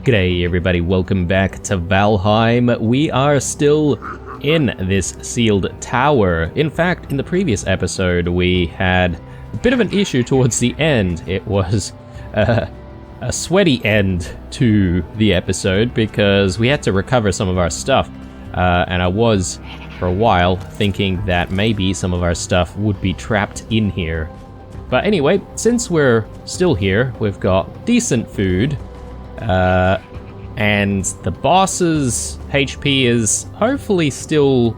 G'day everybody, welcome back to Valheim. We are still in this sealed tower. In fact, in the previous episode we had a bit of an issue towards the end. It was a sweaty end to the episode because we had to recover some of our stuff. And I was, for a while, thinking that maybe some of our stuff would be trapped in here. But anyway, since we're still here, we've got decent food. And the boss's HP is hopefully still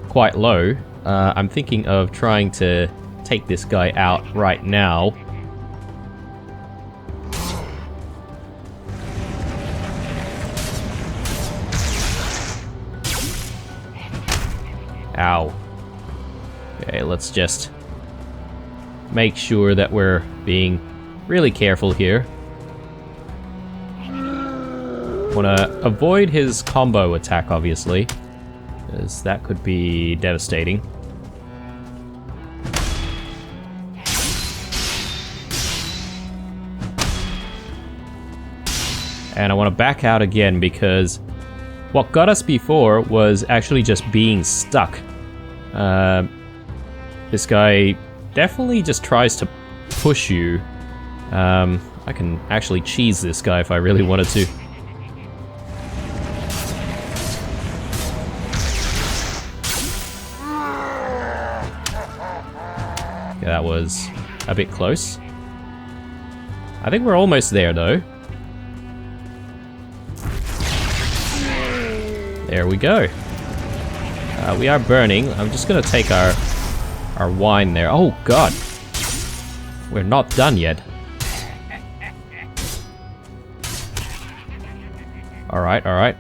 quite low. I'm thinking of trying to take this guy out right now. Ow. Okay, let's just make sure that we're being really careful here. Want to avoid his combo attack, obviously, because that could be devastating. And I want to back out again because what got us before was actually just being stuck. This guy definitely just tries to push you. I can actually cheese this guy if I really wanted to. That was a bit close. I think we're almost there, though. There we go. We are burning. I'm just gonna take our wine there. Oh god, we're not done yet. All right, all right.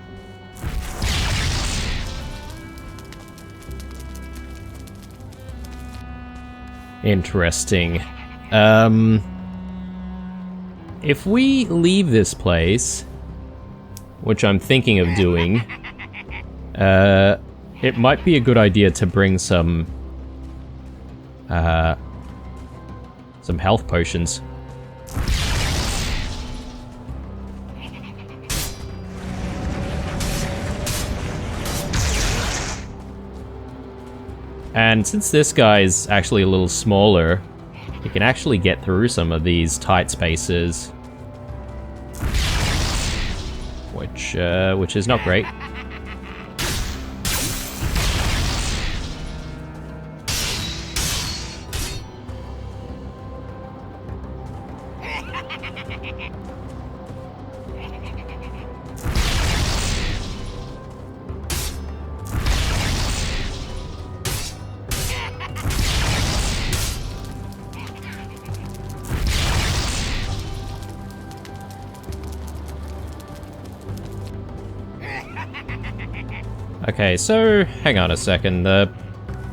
Interesting. If we leave this place, which I'm thinking of doing, it might be a good idea to bring some health potions. And since this guy's actually a little smaller, he can actually get through some of these tight spaces, which is not great. Okay, so hang on a second. The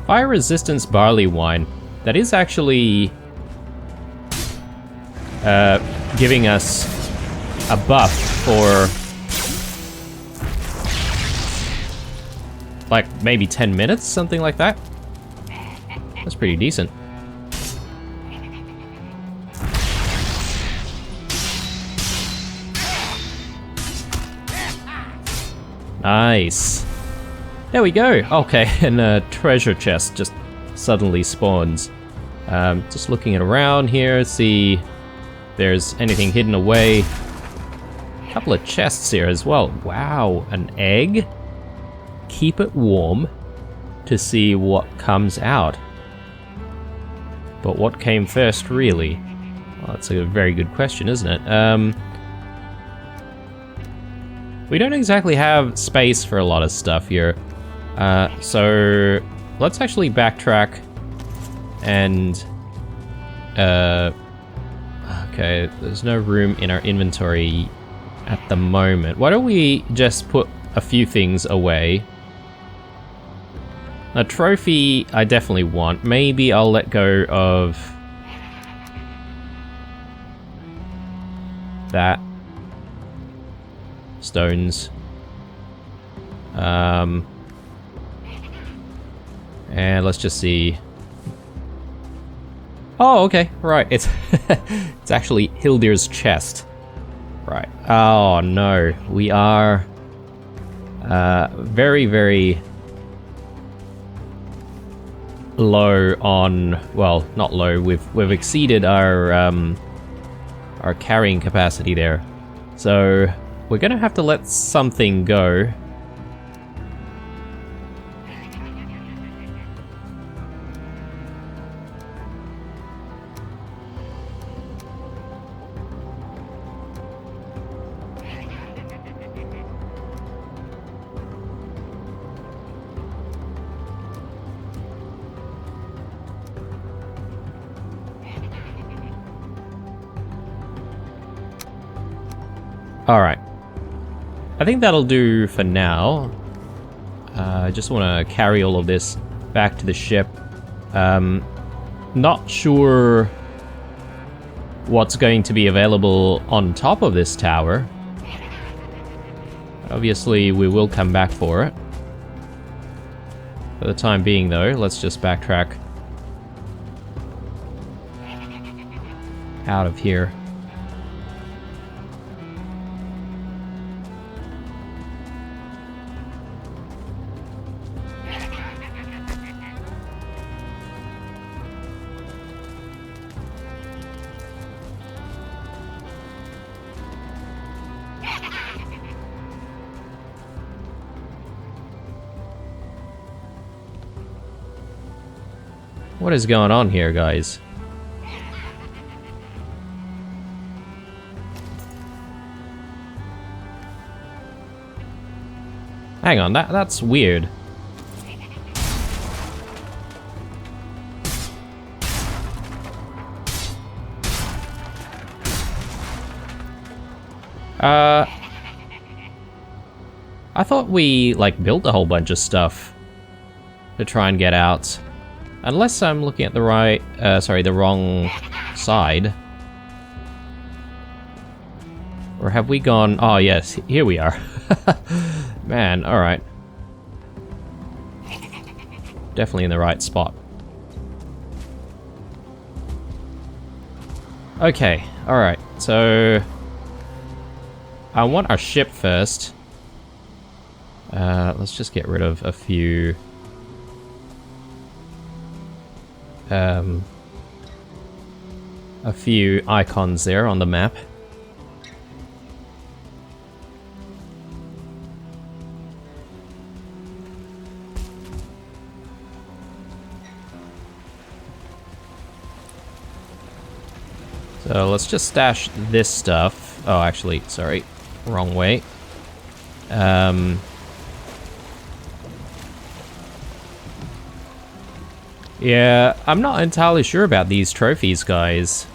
fire resistance barley wine, that is actually giving us a buff for like maybe 10 minutes, something like that. That's pretty decent. Nice. There we go. Okay, and a treasure chest just suddenly spawns. Just looking around here, see if there's anything hidden away. A couple of chests here as well. Wow, an egg. Keep it warm to see what comes out. But what came first, really? Well, that's a very good question, isn't it? We don't exactly have space for a lot of stuff here. So let's actually backtrack and okay, there's no room in our inventory at the moment. Why don't we just put a few things away? A trophy I definitely want. Maybe I'll let go of that. Stones. And let's just see. Oh, okay, right. It's it's actually Hildir's chest. Right. Oh no, we are very, very low on, well, not low, we've exceeded our carrying capacity there. So we're gonna have to let something go. Alright. I think that'll do for now. I just want to carry all of this back to the ship. Not sure what's going to be available on top of this tower. Obviously, we will come back for it. For the time being, though, let's just backtrack out of here. What is going on here, guys? Hang on, that's weird. I thought we, like, built a whole bunch of stuff to try and get out. Unless I'm looking at the right, sorry, the wrong side. Or have we gone, oh yes, here we are. Man, alright. Definitely in the right spot. Okay, alright, so I want our ship first. Let's just get rid of a few icons there on the map. So let's just stash this stuff. Oh, actually, sorry, wrong way. Yeah, I'm not entirely sure about these trophies, guys.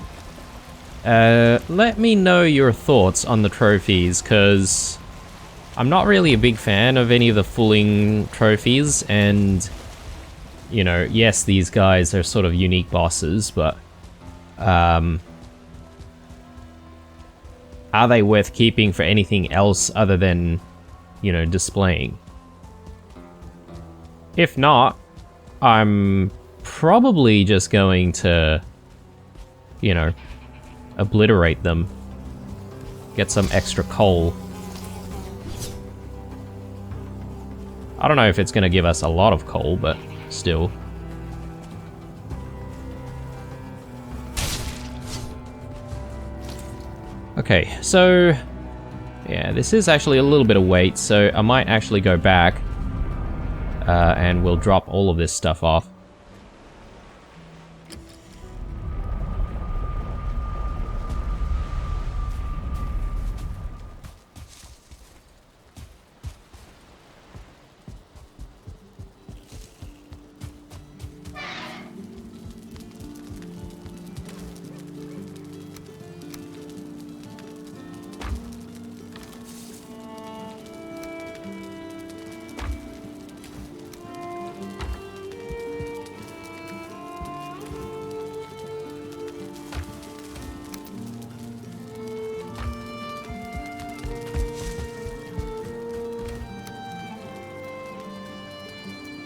Let me know your thoughts on the trophies, because I'm not really a big fan of any of the fooling trophies, and, you know, yes, these guys are sort of unique bosses, but, are they worth keeping for anything else other than, you know, displaying? If not, I'm probably just going to, you know, obliterate them. Get some extra coal. I don't know if it's going to give us a lot of coal, but still. Okay, so yeah, this is actually a little bit of weight, so I might actually go back and we'll drop all of this stuff off.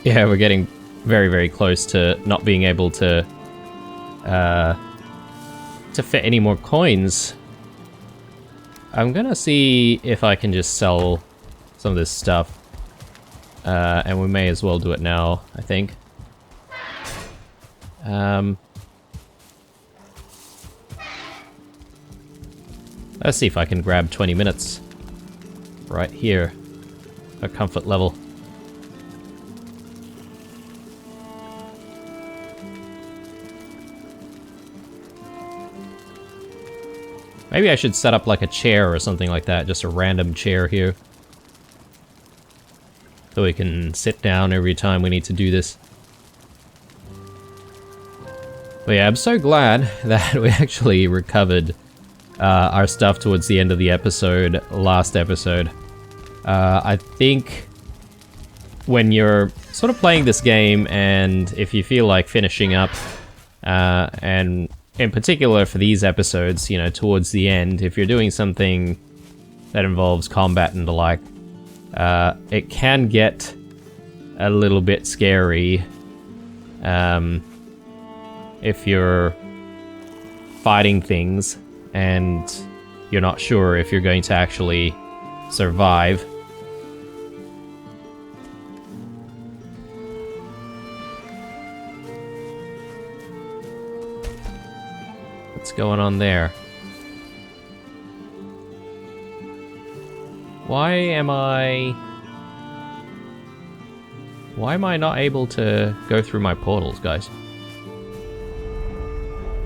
Yeah, we're getting very, very close to not being able to fit any more coins. I'm gonna see if I can just sell some of this stuff. And we may as well do it now, I think. Let's see if I can grab 20 minutes. Right here. A comfort level. Maybe I should set up like a chair or something like that, just a random chair here. So we can sit down every time we need to do this. But yeah, I'm so glad that we actually recovered our stuff towards the end of the episode, last episode. I think when you're sort of playing this game and if you feel like finishing up, and in particular for these episodes, you know, towards the end, if you're doing something that involves combat and the like, it can get a little bit scary if you're fighting things and you're not sure if you're going to actually survive. What's going on there? Why am I not able to go through my portals, guys?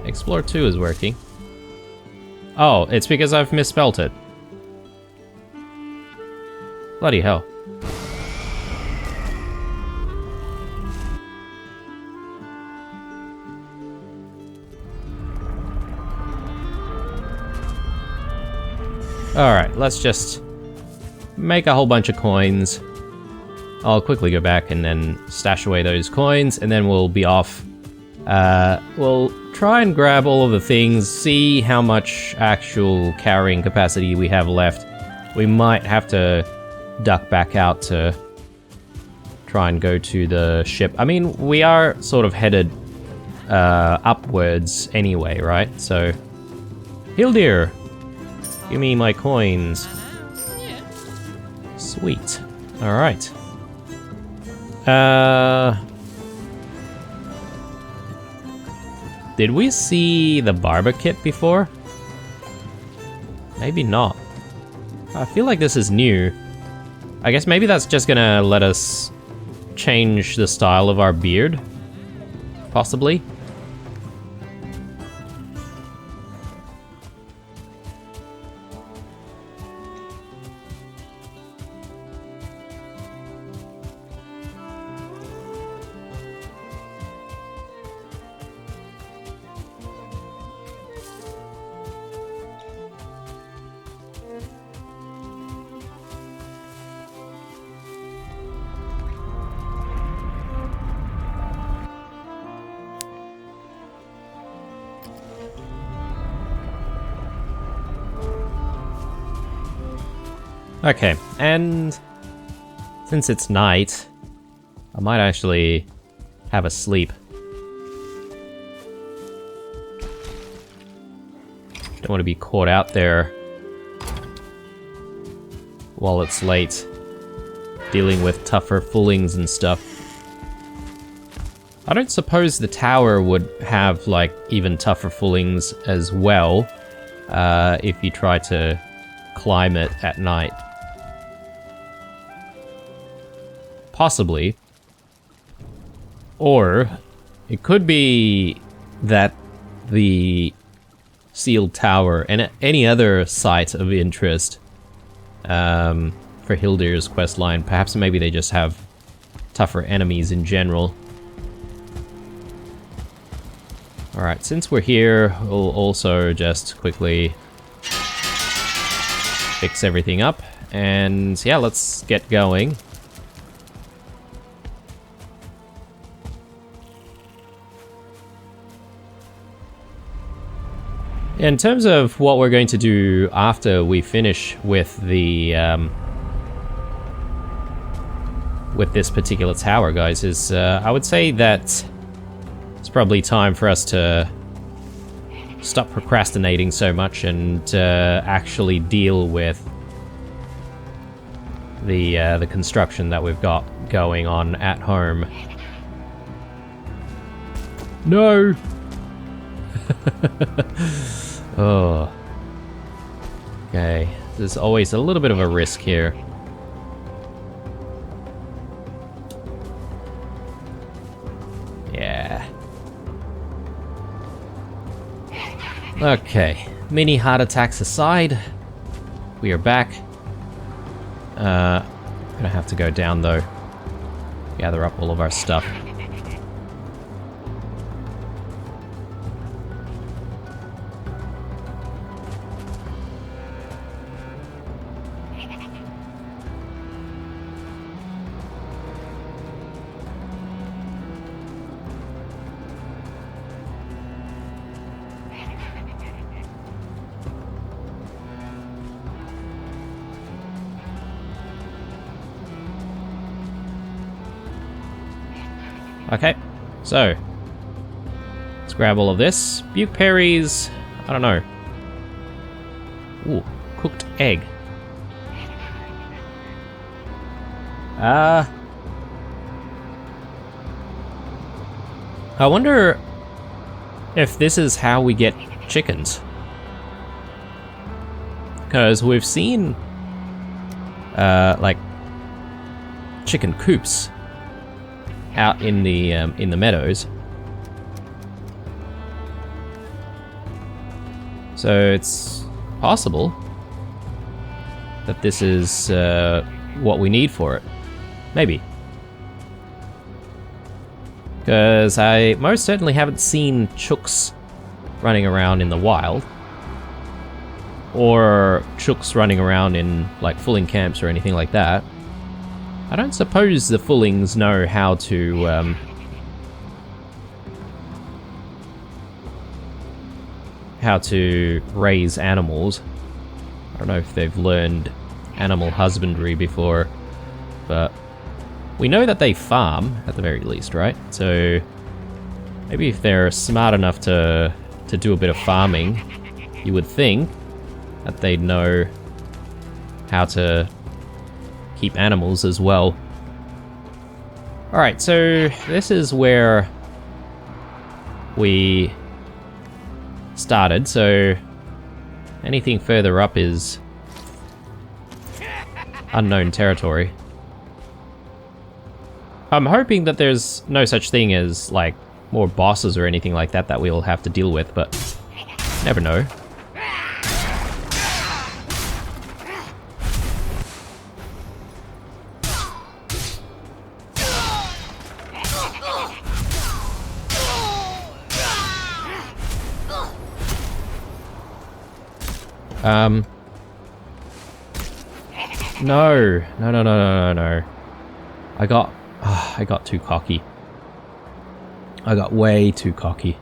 Explore 2 is working. Oh, it's because I've misspelt it. Bloody hell. Alright, let's just make a whole bunch of coins. I'll quickly go back and then stash away those coins, and then we'll be off. We'll try and grab all of the things, see how much actual carrying capacity we have left. We might have to duck back out to try and go to the ship. I mean, we are sort of headed upwards anyway, right? So, Hildir, give me my coins. Sweet. Alright. Did we see the barber kit before? Maybe not. I feel like this is new. I guess maybe that's just gonna let us change the style of our beard? Possibly? Okay, and since it's night, I might actually have a sleep. Don't want to be caught out there while it's late, dealing with tougher foolings and stuff. I don't suppose the tower would have, like, even tougher foolings as well, if you try to climb it at night. Possibly. Or it could be that the sealed tower and any other site of interest for Hildir's questline, perhaps maybe they just have tougher enemies in general. Alright, since we're here, we'll also just quickly fix everything up, and yeah, let's get going. In terms of what we're going to do after we finish with the with this particular tower, guys, is I would say that it's probably time for us to stop procrastinating so much and actually deal with the construction that we've got going on at home. No! Oh. Okay, there's always a little bit of a risk here. Yeah. Okay, mini heart attacks aside, we are back. Gonna have to go down though. Gather up all of our stuff. Okay, so let's grab all of this. Buke berries, I don't know. Ooh, cooked egg. I wonder if this is how we get chickens. Because we've seen, like, chicken coops out in the meadows. So it's possible that this is what we need for it. Maybe. Because I most certainly haven't seen chooks running around in the wild. Or chooks running around in, like, fulling camps or anything like that. I don't suppose the fullings know how to raise animals. I don't know if they've learned animal husbandry before, but we know that they farm at the very least, right? So maybe if they're smart enough to do a bit of farming, you would think that they'd know how to keep animals as well. Alright, so this is where we started, so anything further up is unknown territory. I'm hoping that there's no such thing as, like, more bosses or anything like that that we'll have to deal with, but never know. No. I got too cocky. I got way too cocky.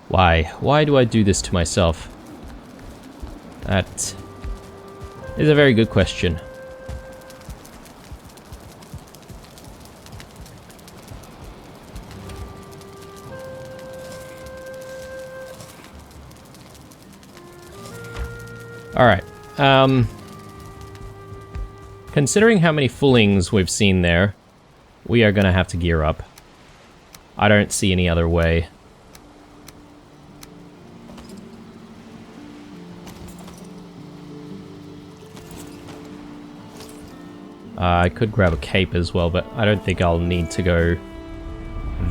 Why? Why do I do this to myself? That is a very good question. Alright, considering how many fullings we've seen there, we are gonna have to gear up. I don't see any other way. I could grab a cape as well, but I don't think I'll need to go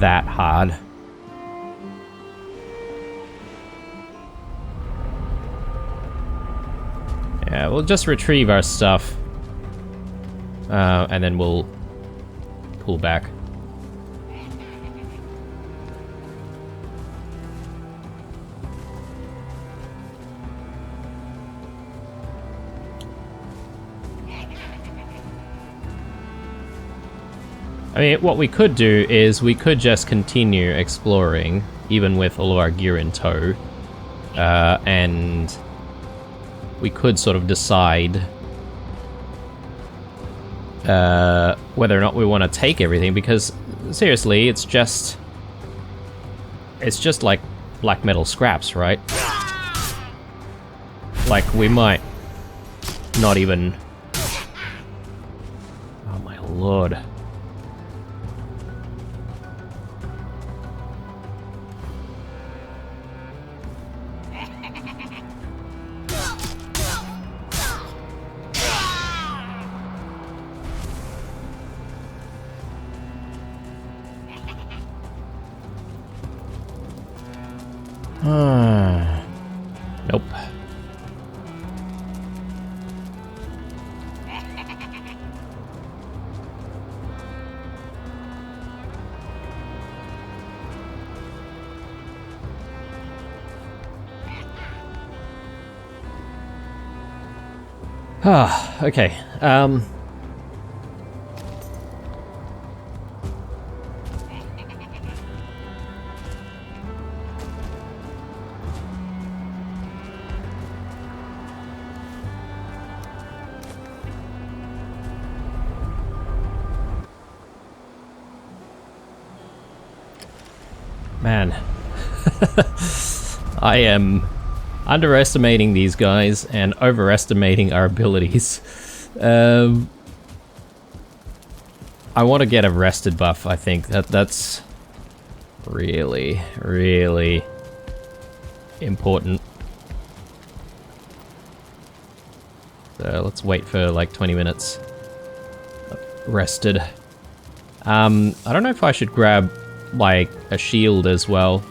that hard. Yeah, we'll just retrieve our stuff, and then we'll pull back. I mean, what we could do is we could just continue exploring, even with all of our gear in tow, and we could sort of decide whether or not we want to take everything, because seriously, it's just like black metal scraps, right? Like, we might not even... Oh my lord. Nope. Okay. Man. I am underestimating these guys and overestimating our abilities. I want to get a rested buff, I think. That's really, really important. So let's wait for like 20 minutes. Rested. I don't know if I should grab like a shield as well.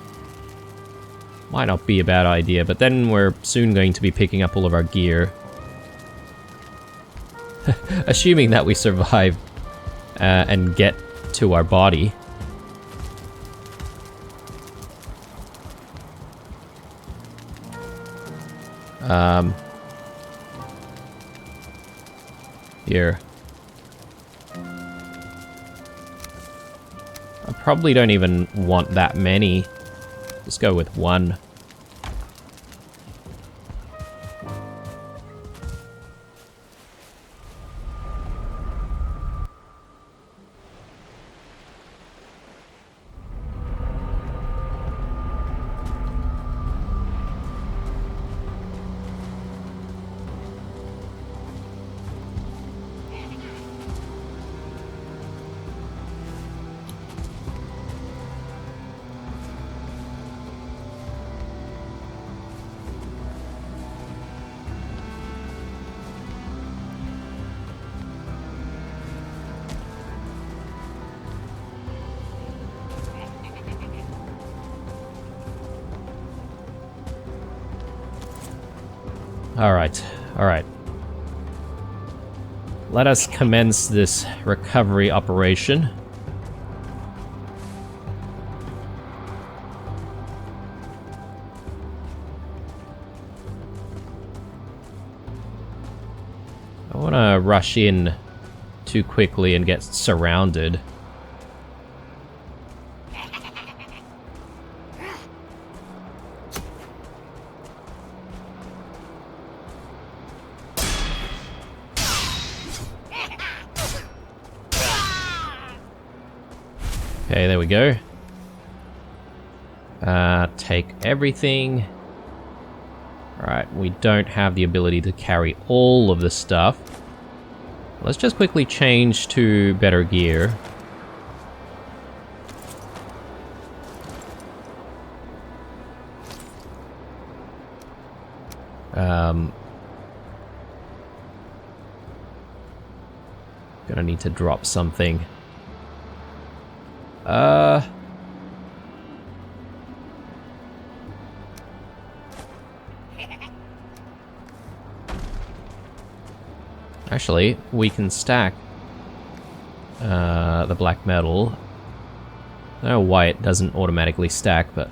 Might not be a bad idea, but then we're soon going to be picking up all of our gear. Assuming that we survive and get to our body. Here. I probably don't even want that many. Let's go with one. Alright, alright. Let us commence this recovery operation. I don't want to rush in too quickly and get surrounded. Okay, there we go. Take everything. Alright, we don't have the ability to carry all of the stuff. Let's just quickly change to better gear. Gonna need to drop something. Actually, we can stack the black metal. I don't know why it doesn't automatically stack, but...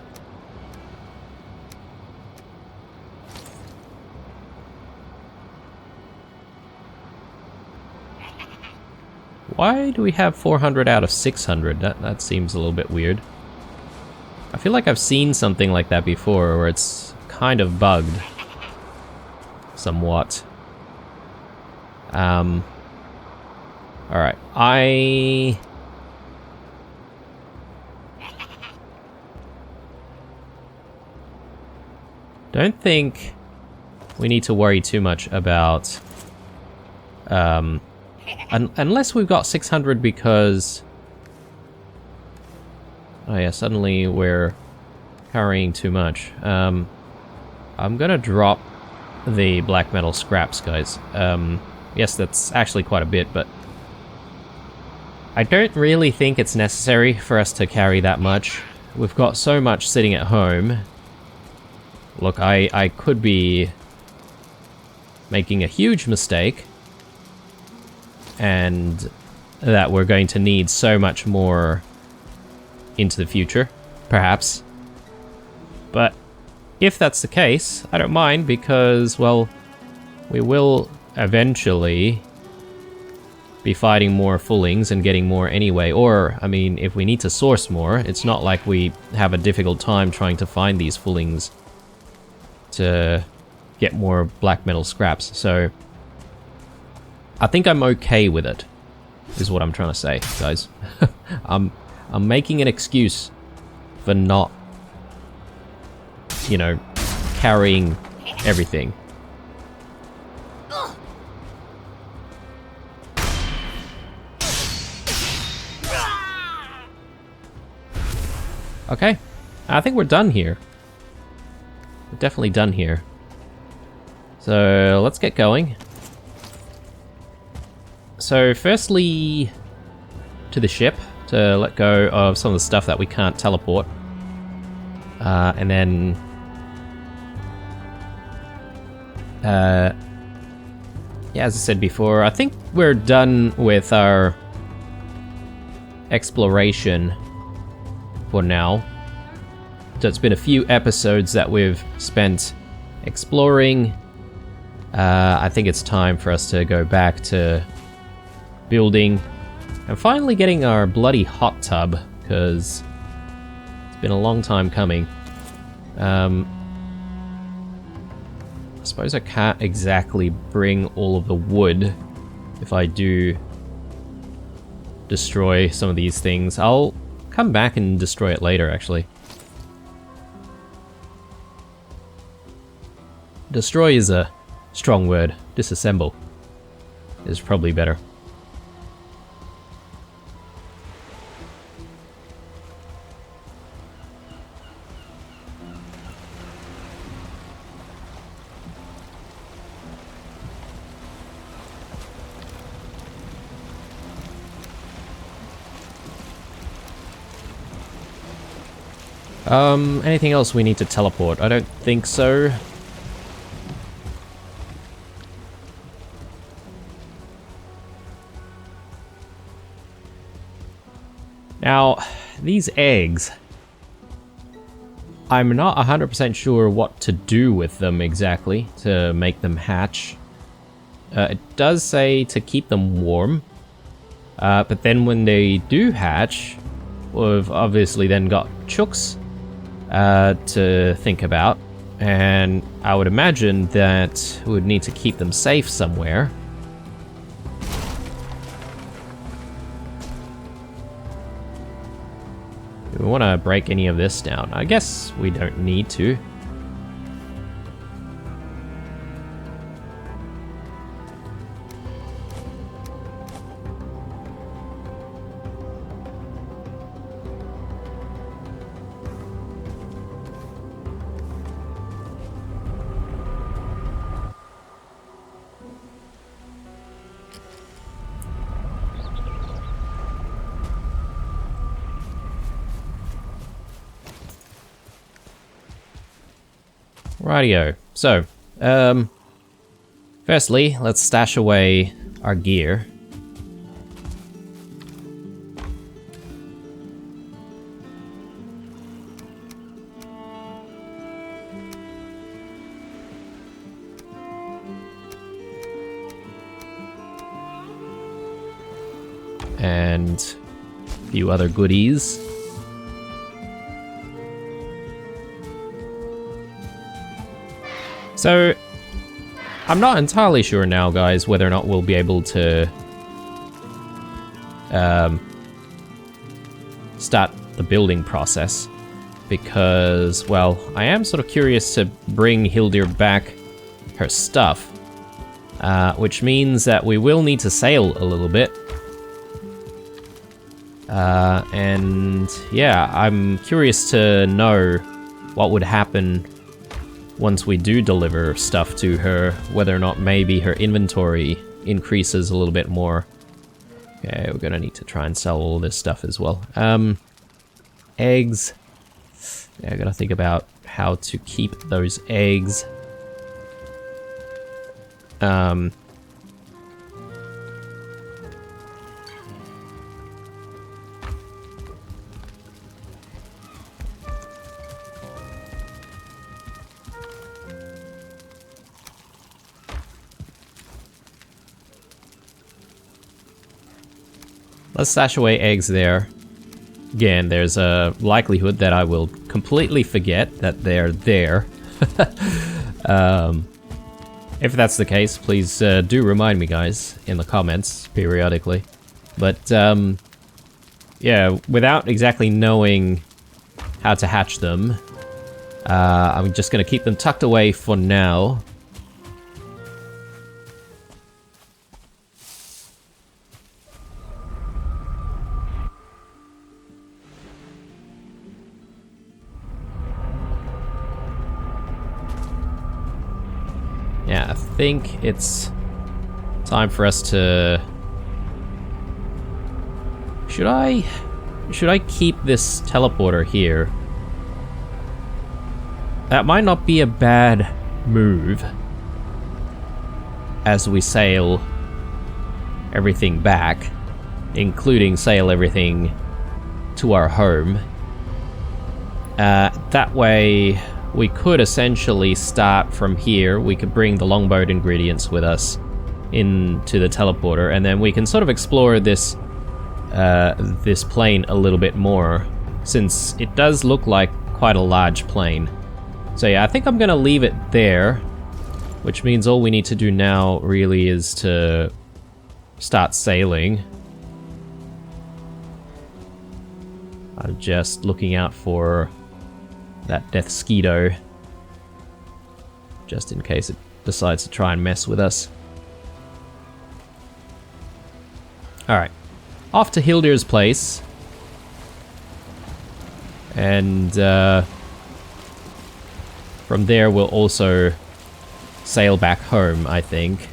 Why do we have 400 out of 600? That seems a little bit weird. I feel like I've seen something like that before, where it's kind of bugged. somewhat. Alright, I don't think we need to worry too much about... unless we've got 600 because... Oh yeah, suddenly we're carrying too much. I'm gonna drop the black metal scraps, guys. Yes, that's actually quite a bit, but... I don't really think it's necessary for us to carry that much. We've got so much sitting at home. Look, I could be making a huge mistake, and that we're going to need so much more into the future, perhaps. But if that's the case, I don't mind, because, well, we will eventually be fighting more fullings and getting more anyway. Or, I mean, if we need to source more, it's not like we have a difficult time trying to find these fullings to get more black metal scraps. So I think I'm okay with it, is what I'm trying to say, guys. I'm making an excuse for not, you know, carrying everything. Okay, I think we're done here. We're definitely done here. So let's get going. So firstly, to the ship to let go of some of the stuff that we can't teleport. And then... yeah, as I said before, I think we're done with our exploration for now. So it's been a few episodes that we've spent exploring. I think it's time for us to go back to building and finally getting our bloody hot tub, because it's been a long time coming. I suppose I can't exactly bring all of the wood if I do destroy some of these things. I'll come back and destroy it later, actually. Destroy is a strong word. Disassemble is probably better. Anything else we need to teleport? I don't think so. Now, these eggs, I'm not 100% sure what to do with them exactly to make them hatch. It does say to keep them warm, but then when they do hatch, we've obviously then got chooks to think about, and I would imagine that we would need to keep them safe somewhere. Do we want to break any of this down? I guess we don't need to. Rightio. So, firstly, let's stash away our gear. And a few other goodies. So, I'm not entirely sure now, guys, whether or not we'll be able to start the building process. Because, well, I am sort of curious to bring Hildir back her stuff. Which means that we will need to sail a little bit. And yeah, I'm curious to know what would happen once we do deliver stuff to her, whether or not maybe her inventory increases a little bit more. Okay, we're gonna need to try and sell all this stuff as well. Eggs. Yeah, I gotta think about how to keep those eggs. Let's stash away eggs there. Again, there's a likelihood that I will completely forget that they're there. If that's the case, please do remind me, guys, in the comments periodically. But, yeah, without exactly knowing how to hatch them, I'm just going to keep them tucked away for now. Yeah, I think it's time for us to... Should I keep this teleporter here? That might not be a bad move as we sail everything back, including sail everything to our home. That way we could essentially start from here. We could bring the longboat ingredients with us into the teleporter, and then we can sort of explore this this plane a little bit more, since it does look like quite a large plane. So yeah, I think I'm gonna leave it there, which means all we need to do now really is to start sailing. I'm just looking out for that death skeeto, just in case it decides to try and mess with us. Alright, off to Hildir's place. And from there we'll also sail back home, I think.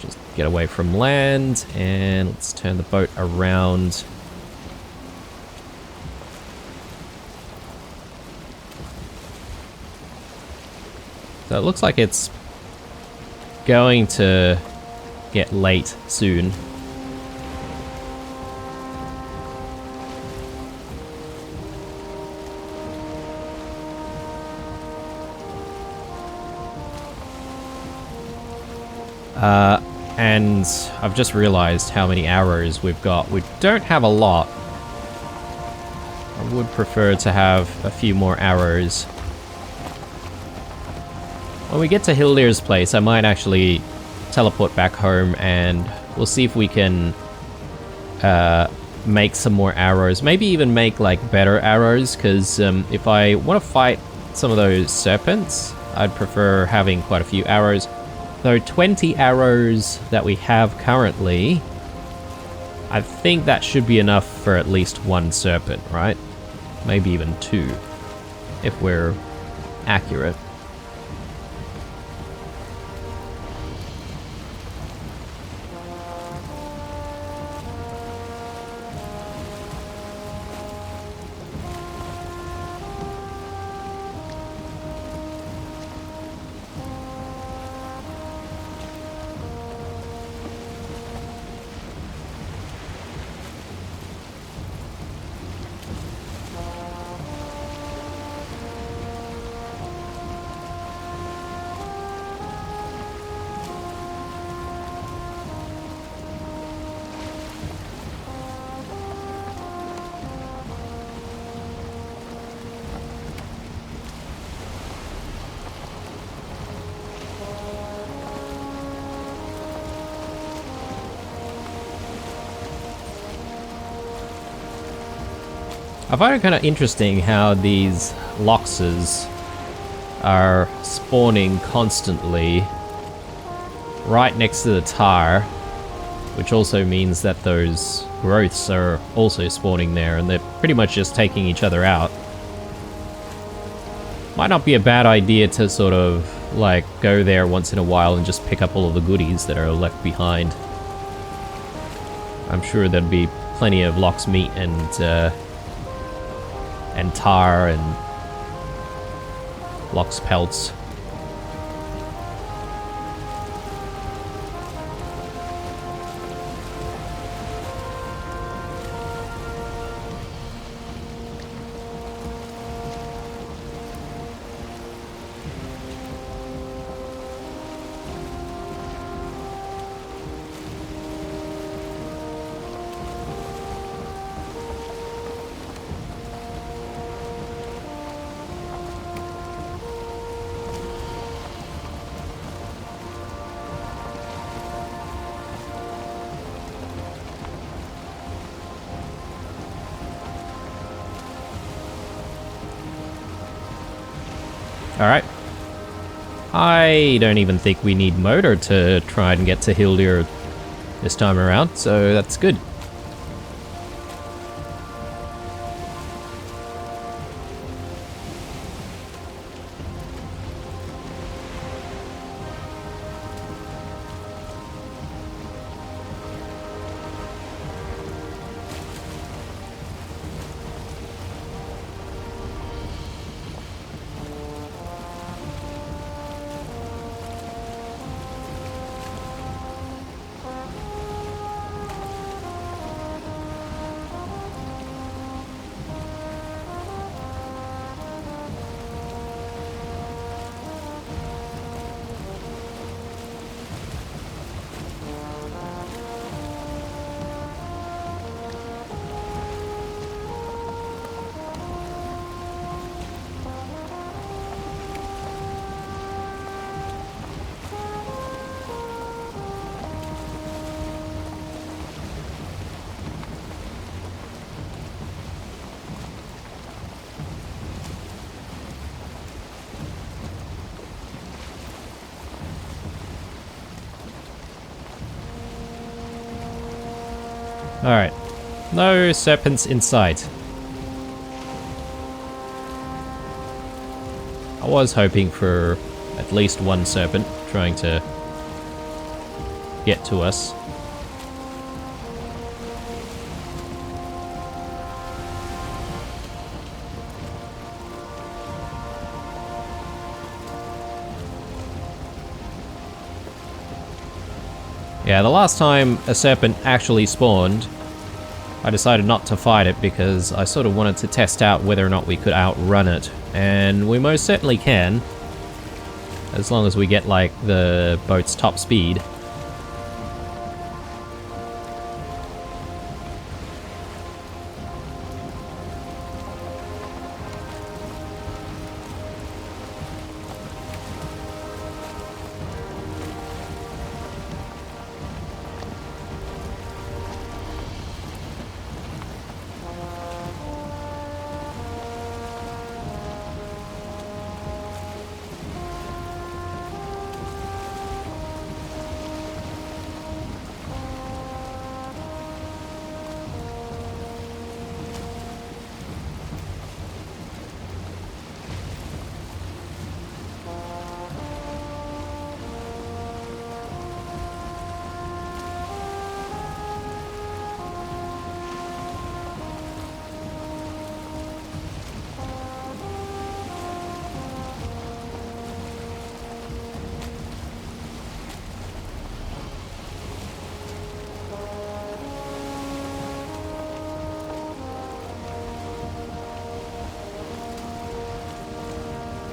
Just get away from land, and let's turn the boat around. So it looks like it's going to get late soon. And I've just realized how many arrows we've got. We don't have a lot. I would prefer to have a few more arrows. When we get to Hildir's place, I might actually teleport back home, and we'll see if we can make some more arrows. Maybe even make like better arrows, because if I want to fight some of those serpents, I'd prefer having quite a few arrows. Though 20 arrows that we have currently, I think that should be enough for at least one serpent, right? Maybe even two, if we're accurate. I find it kind of interesting how these loxes are spawning constantly right next to the tar, which also means that those growths are also spawning there, and they're pretty much just taking each other out. Might not be a bad idea to sort of, like, go there once in a while and just pick up all of the goodies that are left behind. I'm sure there'd be plenty of lox meat and tar and lox pelts. Alright. I don't even think we need motor to try and get to Hildir this time around, so that's good. Alright. No serpents in sight. I was hoping for at least one serpent trying to get to us. Yeah, the last time a serpent actually spawned, I decided not to fight it because I sort of wanted to test out whether or not we could outrun it. And we most certainly can, as long as we get, like, the boat's top speed.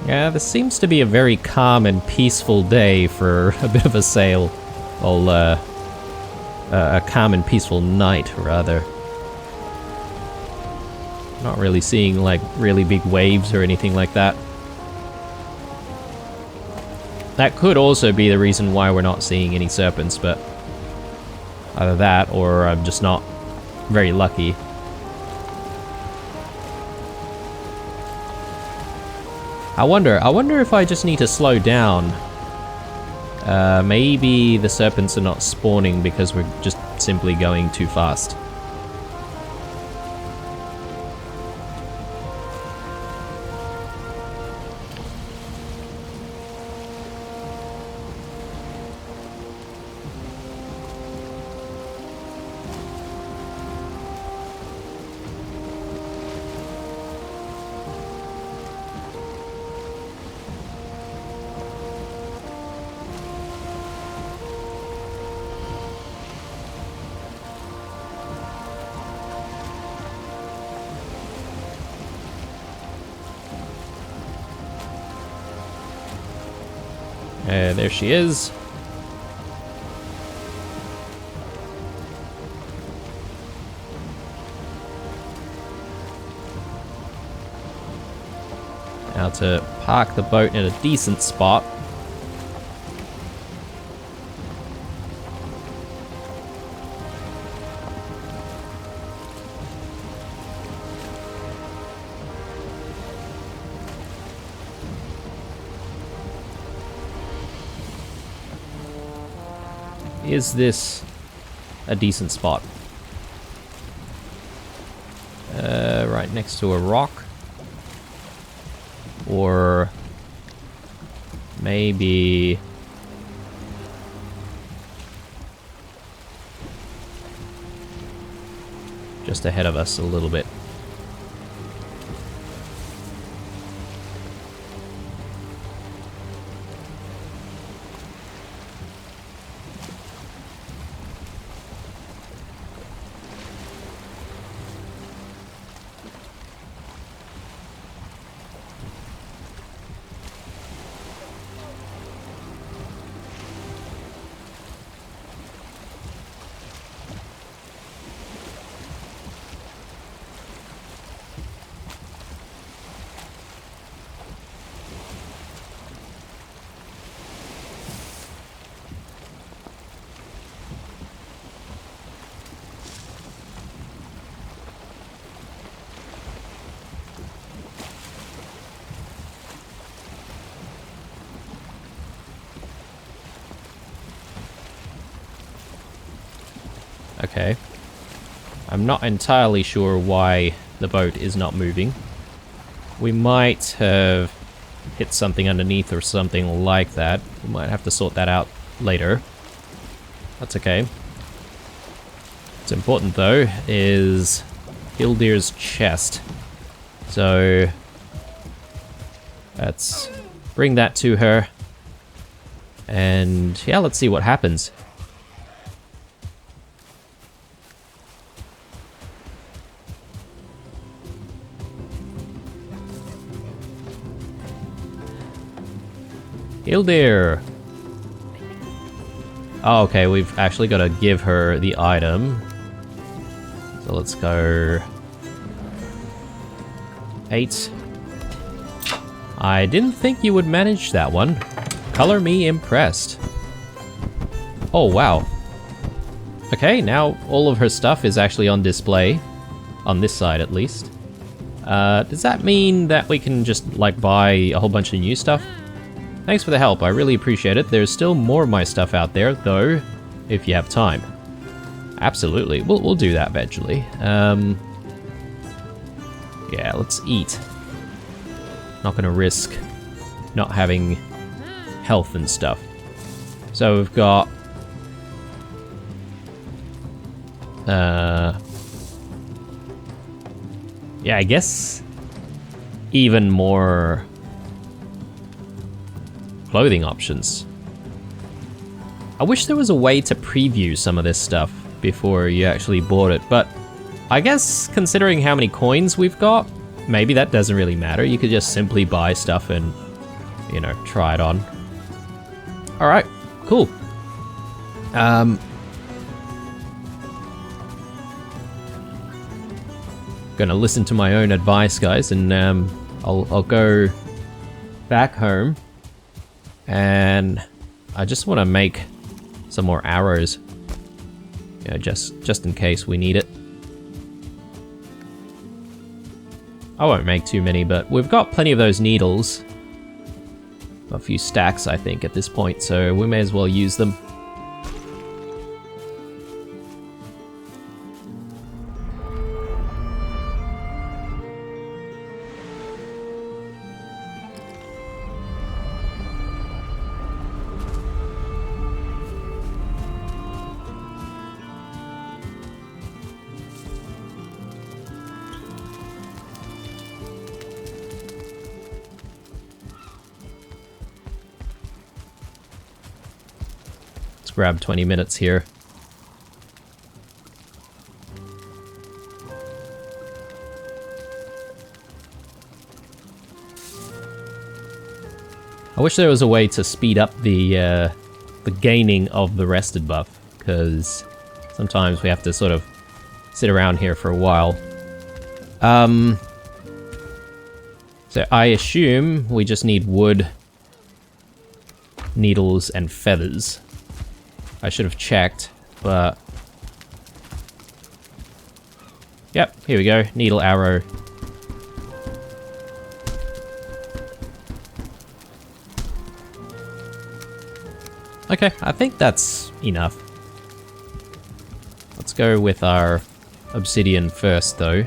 Yeah, this seems to be a very calm and peaceful day for a bit of a sail. Well, a calm and peaceful night, rather. Not really seeing, like, really big waves or anything like that. That could also be the reason why we're not seeing any serpents, but either that or I'm just not very lucky. I wonder if I just need to slow down. Maybe the serpents are not spawning because we're just simply going too fast. There she is. Now to park the boat in a decent spot. Is this a decent spot? Right next to a rock? Or maybe just ahead of us a little bit? Okay. I'm not entirely sure why the boat is not moving. We might have hit something underneath or something like that. We might have to sort that out later. That's okay. What's important though is Hildir's chest. So let's bring that to her. And yeah, let's see what happens. Hildir! Oh, okay, we've actually got to give her the item. So let's go... 8. I didn't think you would manage that one. Color me impressed. Oh, wow. Okay, now all of her stuff is actually on display. On this side, at least. Does that mean that we can just, like, buy a whole bunch of new stuff? Thanks for the help, I really appreciate it. There's still more of my stuff out there, though, if you have time. Absolutely, we'll do that eventually. Yeah, let's eat. Not gonna risk not having health and stuff. So we've got... yeah, I guess... even more... clothing options. I wish there was a way to preview some of this stuff before you actually bought it, but I guess considering how many coins we've got, maybe that doesn't really matter. You could just simply buy stuff and, you know, try it on. Alright, cool. Gonna listen to my own advice, guys, and I'll go back home. And I just want to make some more arrows, you know, just in case we need it. I won't make too many, but we've got plenty of those needles. A few stacks, I think, at this point, so we may as well use them. Grab 20 minutes here. I wish there was a way to speed up the gaining of the rested buff, because sometimes we have to sort of sit around here for a while. So I assume we just need wood, needles, and feathers. I should have checked, but... Yep, here we go. Needle, arrow. Okay, I think that's enough. Let's go with our obsidian first, though.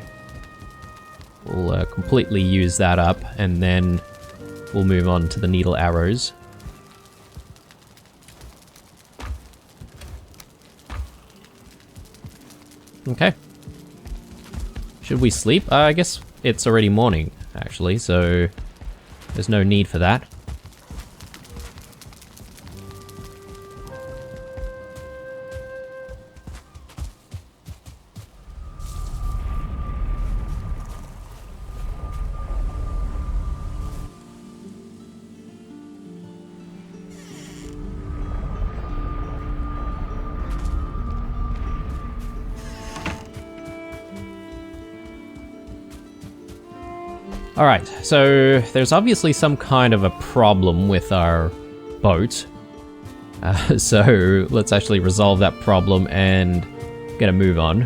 We'll completely use that up, and then we'll move on to the needle arrows. Okay. Should we sleep? I guess it's already morning, actually, so there's no need for that. Alright, so there's obviously some kind of a problem with our boat. So let's actually resolve that problem and get a move on.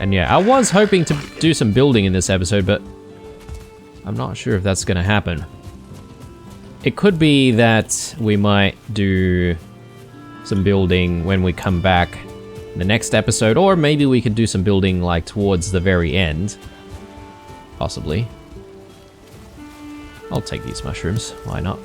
And yeah, I was hoping to do some building in this episode, but I'm not sure if that's gonna happen. It could be that we might do some building when we come back in the next episode, or maybe we could do some building like towards the very end. Possibly. I'll take these mushrooms, why not?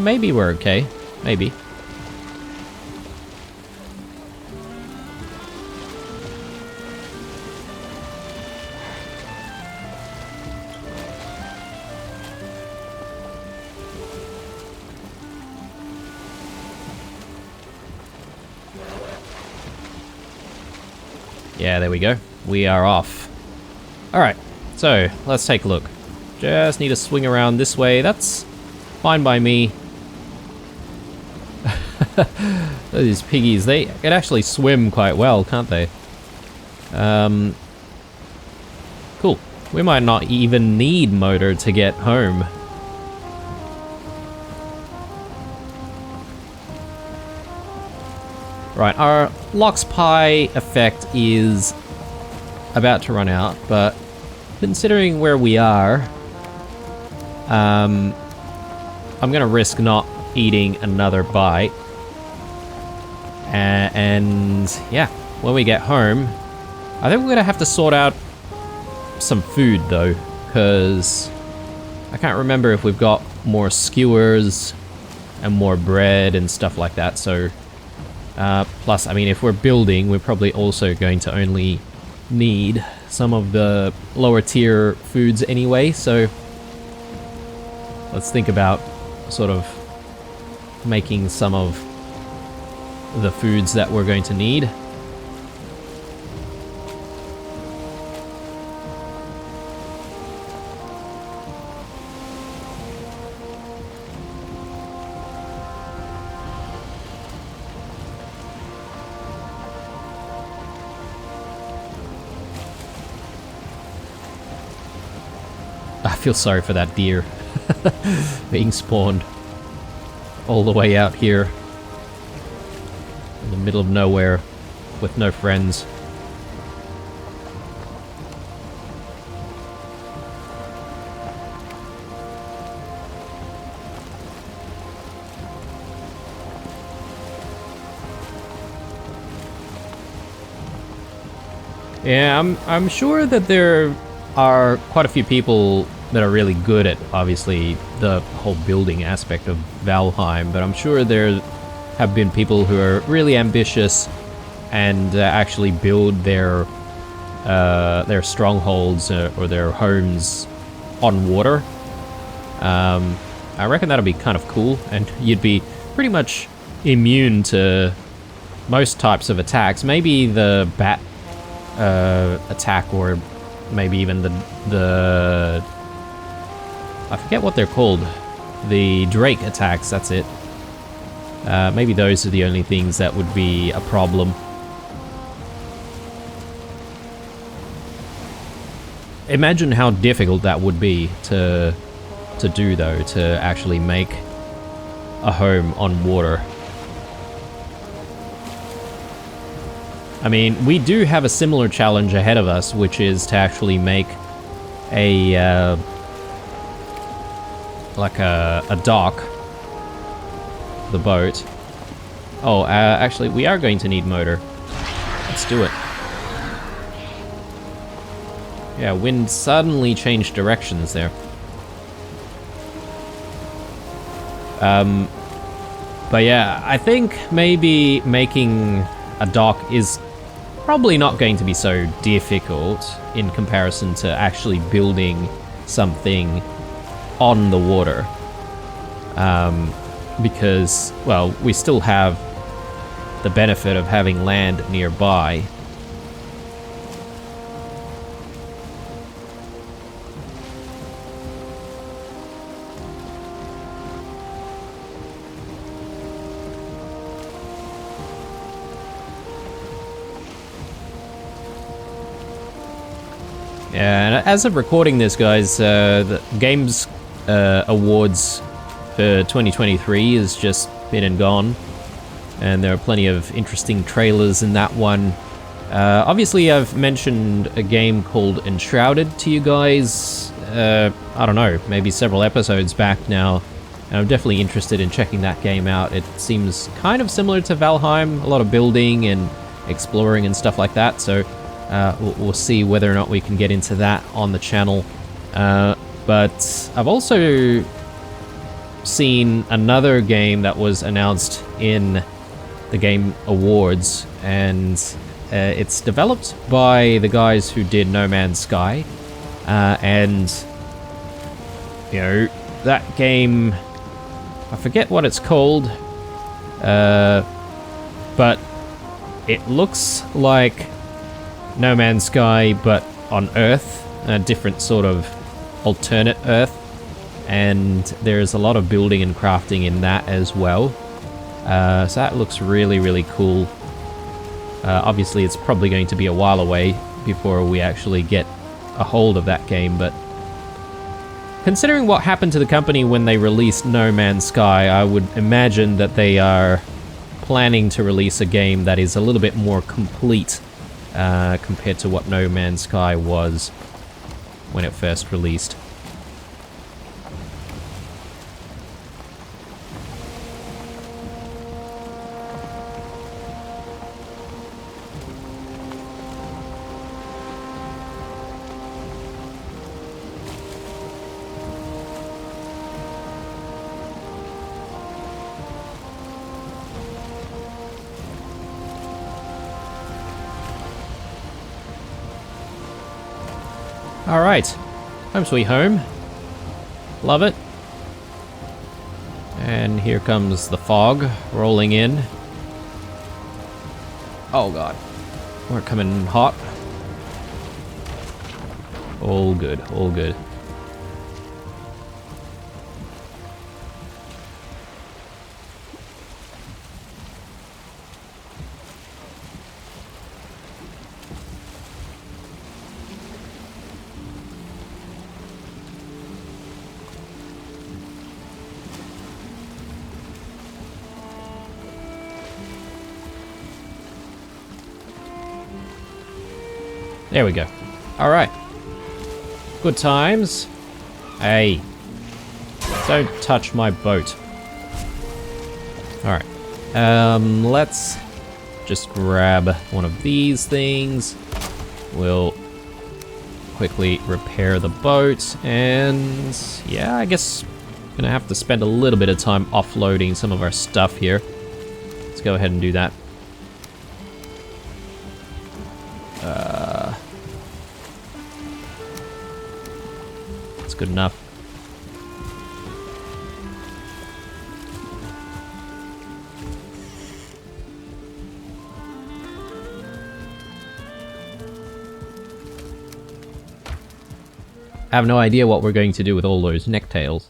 Maybe we're okay. Maybe. Yeah, there we go. We are off. Alright, so let's take a look. Just need to swing around this way. That's fine by me. These piggies, they can actually swim quite well, can't they? Cool. We might not even need motor to get home. Right, our Lox Pie effect is about to run out, but considering where we are, I'm gonna risk not eating another bite. And yeah, when we get home, I think we're gonna have to sort out some food though, because I can't remember if we've got more skewers and more bread and stuff like that, so plus, I mean, if we're building, we're probably also going to only need some of the lower tier foods anyway, so let's think about sort of making some of the foods that we're going to need. I feel sorry for that deer. being spawned all the way out here in the middle of nowhere with no friends. Yeah, I'm sure that there are quite a few people that are really good at, obviously, the whole building aspect of Valheim, but I'm sure there have been people who are really ambitious and actually build their strongholds or their homes on water. I reckon that'd be kind of cool, and you'd be pretty much immune to most types of attacks. Maybe the bat attack, or maybe even the I forget what they're called, the Drake attacks, that's it. Maybe those are the only things that would be a problem. Imagine how difficult that would be to do, though, to actually make a home on water. I mean, we do have a similar challenge ahead of us, which is to actually make a like a dock for the boat. Oh, actually, we are going to need motor. Let's do it. Yeah, wind suddenly changed directions there. But yeah, I think maybe making a dock is probably not going to be so difficult in comparison to actually building something on the water. Because, well, we still have the benefit of having land nearby. Yeah, and as of recording this, guys, the Games Awards for 2023 has just been and gone, and there are plenty of interesting trailers in that one. Obviously, I've mentioned a game called Enshrouded to you guys, I don't know, maybe several episodes back now, and I'm definitely interested in checking that game out. It seems kind of similar to Valheim, a lot of building and exploring and stuff like that, so we'll see whether or not we can get into that on the channel. But I've also seen another game that was announced in the Game Awards, and it's developed by the guys who did No Man's Sky, and you know, that game, I forget what it's called, but it looks like No Man's Sky but on Earth, a different sort of alternate Earth, and there's a lot of building and crafting in that as well. So that looks really, really cool. Obviously, it's probably going to be a while away before we actually get a hold of that game, but considering what happened to the company when they released No Man's Sky, I would imagine that they are planning to release a game that is a little bit more complete compared to what No Man's Sky was when it first released. Alright, home sweet home. Love it. And here comes the fog rolling in. Oh god, we're coming in hot. All good, all good. There we go. Alright. Good times. Hey. Don't touch my boat. Alright. Let's just grab one of these things. We'll quickly repair the boat, and yeah, I guess I'm gonna have to spend a little bit of time offloading some of our stuff here. Let's go ahead and do that. That's good enough. I have no idea what we're going to do with all those necktails.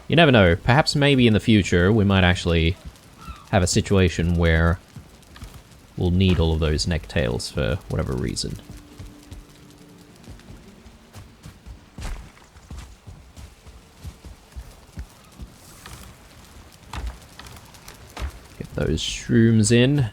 You never know. Perhaps maybe in the future we might actually have a situation where we'll need all of those necktails for whatever reason. Get those shrooms in.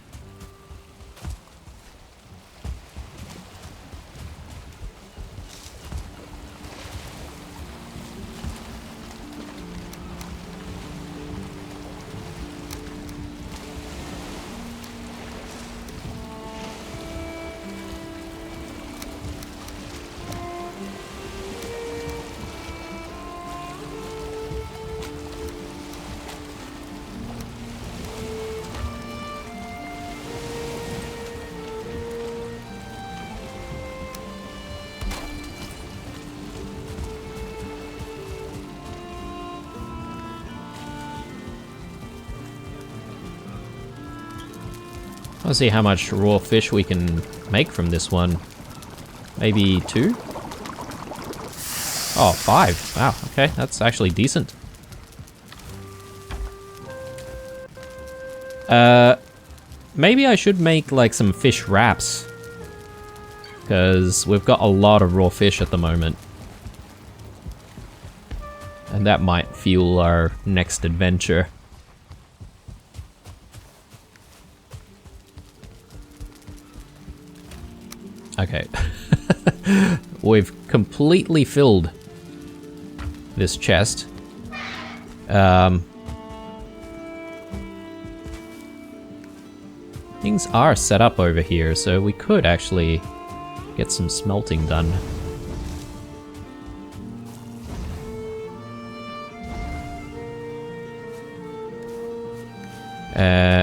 Let's see how much raw fish we can make from this one. Maybe 2? Oh, 5. Wow, okay, that's actually decent. Maybe I should make like some fish wraps. Because we've got a lot of raw fish at the moment. And that might fuel our next adventure. Okay. We've completely filled this chest. Things are set up over here, so we could actually get some smelting done.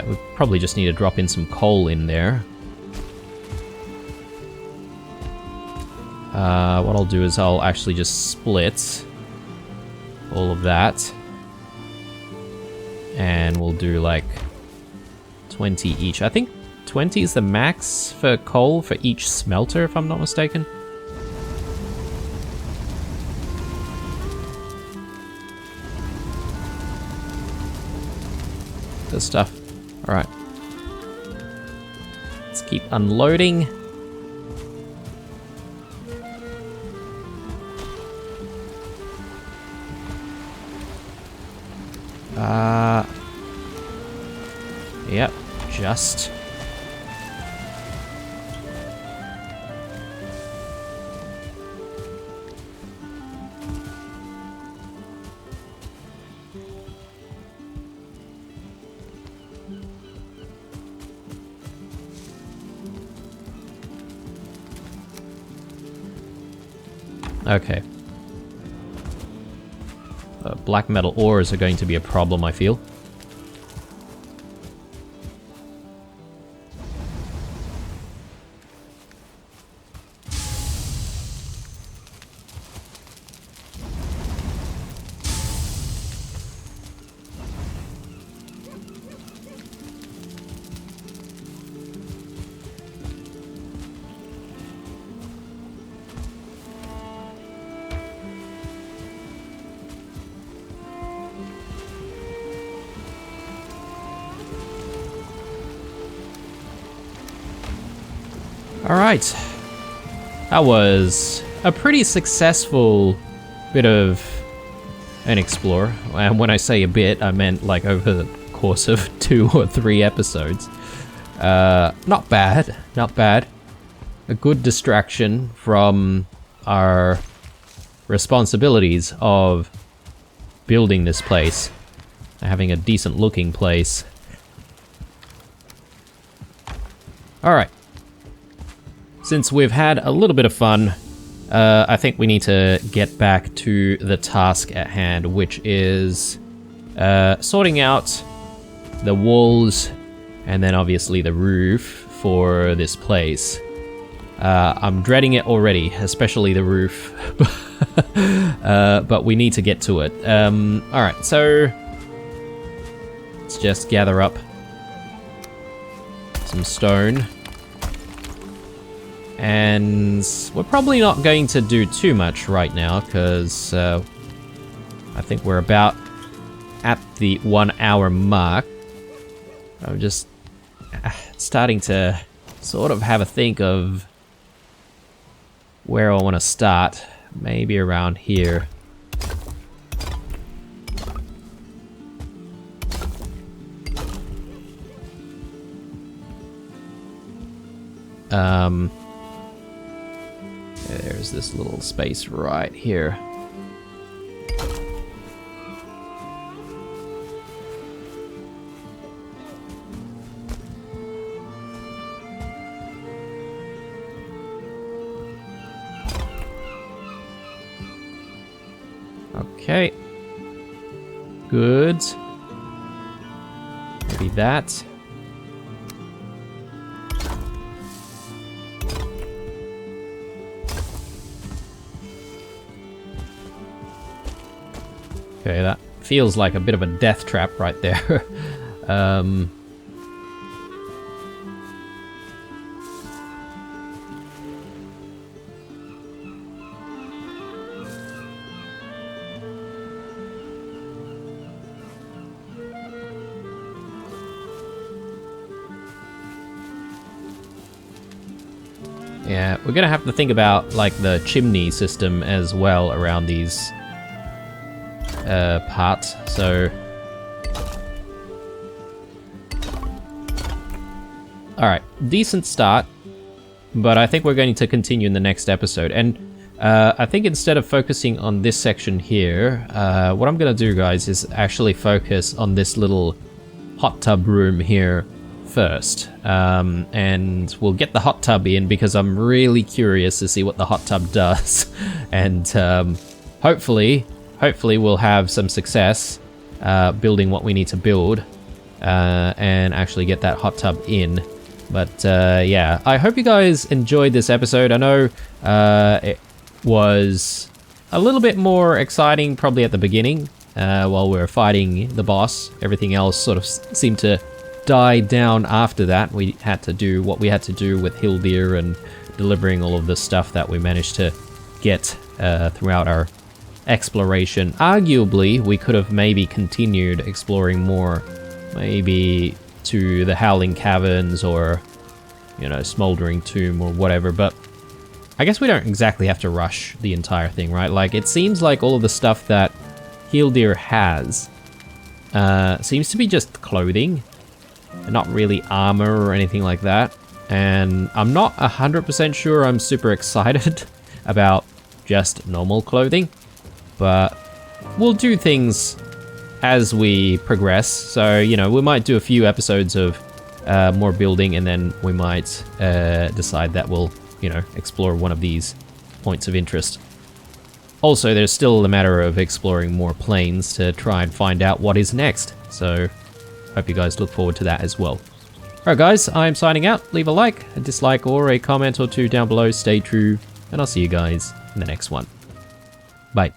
We probably just need to drop in some coal in there. What I'll do is I'll actually just split all of that. And we'll do like 20 each. I think 20 is the max for coal for each smelter, if I'm not mistaken. Good stuff. Alright. Let's keep unloading. Yep, just. Okay. Black metal ores are going to be a problem, I feel. Alright, that was a pretty successful bit of an explore, and when I say a bit, I meant like over the course of 2 or 3 episodes. Not bad, not bad. A good distraction from our responsibilities of building this place. Having a decent looking place. Alright. Since we've had a little bit of fun, I think we need to get back to the task at hand, which is sorting out the walls and then obviously the roof for this place. I'm dreading it already, especially the roof. But we need to get to it. Alright, so let's just gather up some stone. And we're probably not going to do too much right now, because I think we're about at the 1 hour mark. I'm just starting to sort of have a think of where I want to start. Maybe around here. There's this little space right here. Okay. Good. Maybe that. Okay, that feels like a bit of a death trap right there. Yeah, we're gonna have to think about like the chimney system as well around these parts. So, all right, decent start, but I think we're going to continue in the next episode. And I think instead of focusing on this section here, what I'm gonna do, guys, is actually focus on this little hot tub room here first, and we'll get the hot tub in because I'm really curious to see what the hot tub does. And hopefully we'll have some success building what we need to build and actually get that hot tub in. But yeah, I hope you guys enjoyed this episode. I know it was a little bit more exciting probably at the beginning while we were fighting the boss. Everything else sort of seemed to die down after that. We had to do what we had to do with Hildir and delivering all of the stuff that we managed to get throughout our exploration. Arguably, we could have maybe continued exploring more, maybe to the Howling Caverns or, you know, Smoldering Tomb or whatever, but I guess we don't exactly have to rush the entire thing, right? Like, it seems like all of the stuff that Hildir has seems to be just clothing, not really armor or anything like that. And I'm not 100% sure I'm super excited about just normal clothing, but we'll do things as we progress. So, you know, we might do a few episodes of more building, and then we might decide that we'll, you know, explore one of these points of interest. Also, there's still a matter of exploring more planes to try and find out what is next. So, hope you guys look forward to that as well. Alright guys, I'm signing out. Leave a like, a dislike, or a comment or two down below. Stay true, and I'll see you guys in the next one. Bye.